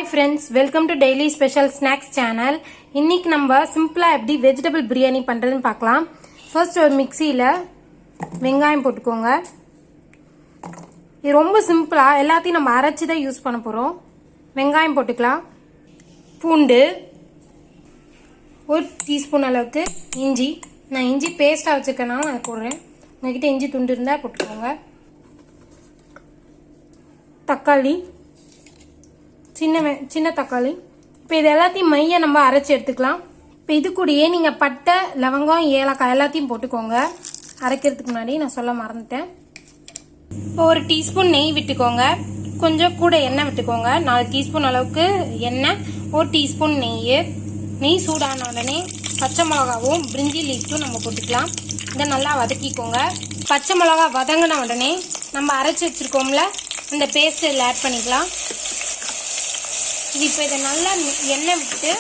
Hi friends, welcome to daily special snacks channel. இன்னைக்கு நம்ம சிம்பிளா எப்படி வெஜிடபிள் பிரியாணி பண்றதுன்னு பார்க்கலாம். ஃபர்ஸ்ட் ஒரு மிக்ஸில வெங்காயம் போட்டுக்கோங்க. இது ரொம்ப சிம்பிளா எல்லாத்தையும் நம்ம அரைச்சு தான் யூஸ் பண்ண போறோம். வெங்காயம் போட்டுக்கலாம். பூண்டு 1 டீஸ்பூன் அளவுக்கு இஞ்சி. நான் இஞ்சி பேஸ்டா வச்சிருக்கேனால நான் போடுறேன். உங்ககிட்ட இஞ்சி துண்டு இருந்தா போட்டுக்கோங்க. தக்காளி சின்ன தக்காளி. இப்போ இது எல்லாத்தையும் மைய நம்ம அரைச்சி எடுத்துக்கலாம். இப்போ இது கூடயே நீங்கள் பட்டை லவங்கம் ஏலக்காய் எல்லாத்தையும் போட்டுக்கோங்க. அரைக்கிறதுக்கு முன்னாடி நான் சொல்ல மறந்துட்டேன். இப்போ 1 டீஸ்பூன் நெய் விட்டுக்கோங்க. கொஞ்சம் கூட எண்ணெய் விட்டுக்கோங்க. 4 டீஸ்பூன் அளவுக்கு எண்ணெய், 1 டீஸ்பூன் நெய் சூடான உடனே பச்சை மிளகாவும் பிரிஞ்சி லீஃப்டும் நம்ம போட்டுக்கலாம். இதை நல்லா வதக்கிக்கோங்க. பச்சை மிளகா வதங்கின உடனே நம்ம அரைச்சி வச்சிருக்கோம்ல அந்த பேஸ்ட் இதில் ஆட் பண்ணிக்கலாம். இது இப்போ இதை நல்லா எண்ணெய் விட்டு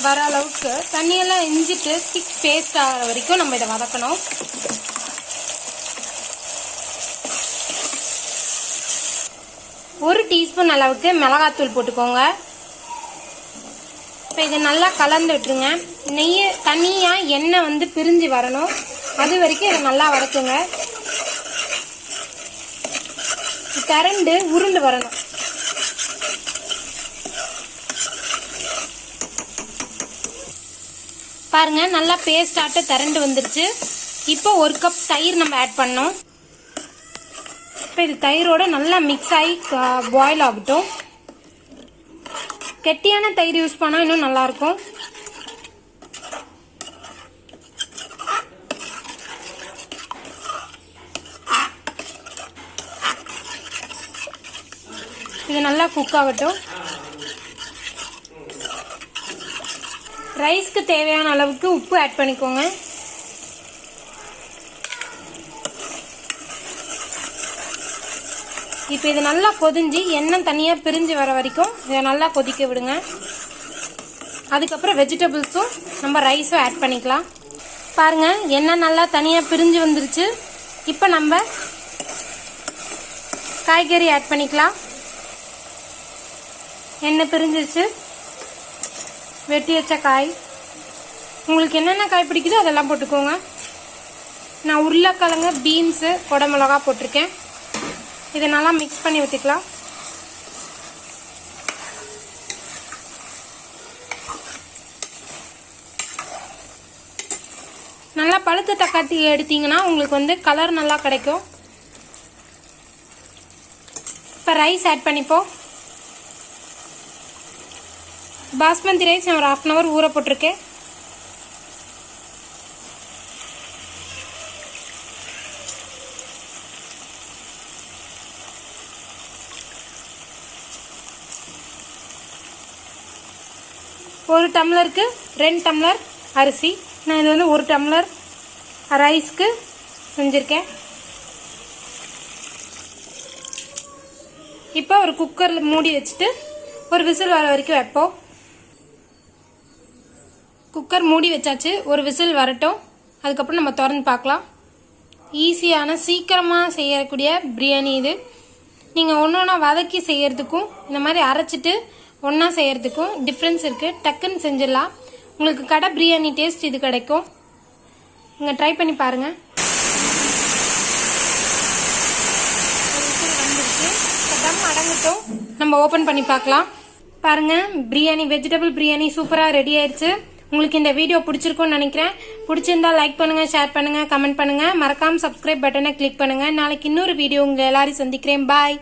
வர அளவுக்கு தண்ணியெல்லாம் இஞ்சிட்டு திக் பேஸ்ட் ஆகிற வரைக்கும் நம்ம இதை வதக்கணும். ஒரு டீஸ்பூன் அளவுக்கு மிளகாத்தூள் போட்டுக்கோங்க. இப்போ இதை நல்லா கலந்து விட்டுருங்க. நெய் தனியாக எண்ணெய் பிரிஞ்சு வரணும். அது வரைக்கும் இதை நல்லா வதக்குங்க. கரண்டு உருண்டு வரணும். பாருங்க நல்லா பேஸ்ட் ஆட்ட திரண்டு வந்துருச்சு. இப்போ 1 கப் தயிர் நம்ம ஆட் பண்ணோம். இப்போ இது தயிரோட நல்லா மிக்ஸ் ஆகி பாயில் ஆகட்டும். கெட்டியான தயிர் யூஸ் பண்ணால் இன்னும் நல்லா இருக்கும். இது நல்லா குக் ஆகட்டும். ரைஸ்க்கு தேவையான அளவுக்கு உப்பு ஆட் பண்ணிக்கோங்க. இப்போ இது நல்லா கொதிஞ்சு எண்ணெய் தனியாக பிரிஞ்சு வர வரைக்கும் இதை நல்லா கொதிக்க விடுங்க. அதுக்கப்புறம் வெஜிடபிள்ஸும் நம்ம ரைஸும் ஆட் பண்ணிக்கலாம். பாருங்க எண்ணெய் நல்லா தனியாக பிரிஞ்சு வந்துருச்சு. இப்போ நம்ம காய்கறி ஆட் பண்ணிக்கலாம். எண்ணெய் பிரிஞ்சிருச்சு. வெட்டி வச்ச காய், உங்களுக்கு என்னென்ன காய் பிடிக்குதோ அதெல்லாம் போட்டுக்கோங்க. நான் உருளைக்கிழங்கு, பீன்ஸு, குடமிளகா போட்டிருக்கேன். இதை நல்லா மிக்ஸ் பண்ணி ஊற்றிக்கலாம். நல்லா பழுத்த தக்காளி எடுத்தீங்கன்னா உங்களுக்கு கலர் நல்லா கிடைக்கும். இப்போ ரைஸ் ஆட் பண்ணிப்போம். பாஸ்மதி ரைஸ் நான் ஒரு 1/2 hour ஊற போட்டிருக்கேன். ஒரு டம்ளருக்கு 2 டம்ளர் அரிசி. நான் இது 1 டம்ளர் ரைஸ்க்கு செஞ்சுருக்கேன். இப்போ ஒரு குக்கரில் மூடி வச்சுட்டு ஒரு விசில் வர வரைக்கும் வைப்போம். குக்கர் மூடி வச்சாச்சு. ஒரு விசில் வரட்டும். அதுக்கப்புறம் நம்ம திறந்து பார்க்கலாம். ஈஸியான சீக்கிரமாக செய்யக்கூடிய பிரியாணி இது. நீங்கள் ஒன்றா வதக்கி செய்யறதுக்கும் இந்த மாதிரி அரைச்சிட்டு ஒன்றா செய்யறதுக்கும் டிஃப்ரென்ஸ் இருக்குது. டக்குன்னு செஞ்சிடலாம். உங்களுக்கு கடை பிரியாணி டேஸ்ட் இது கிடைக்கும். நீங்கள் ட்ரை பண்ணி பாருங்கள். வந்துருச்சு. தம் அடங்கட்டும். நம்ம ஓப்பன் பண்ணி பார்க்கலாம். பாருங்கள் பிரியாணி, வெஜிடபிள் பிரியாணி சூப்பராக ரெடி ஆயிடுச்சு. உங்களுக்கு இந்த வீடியோ பிடிச்சிருக்கும்னு நினைக்கிறேன். பிடிச்சிருந்தா லைக் பண்ணுங்க, ஷேர் பண்ணுங்க, கமெண்ட் பண்ணுங்க. மறக்காம சப்ஸ்கிரைப் பட்டனை கிளிக் பண்ணுங்க. நாளைக்கு இன்னொரு வீடியோ உங்களை எல்லாரையும் சந்திக்கிறேன். பாய்.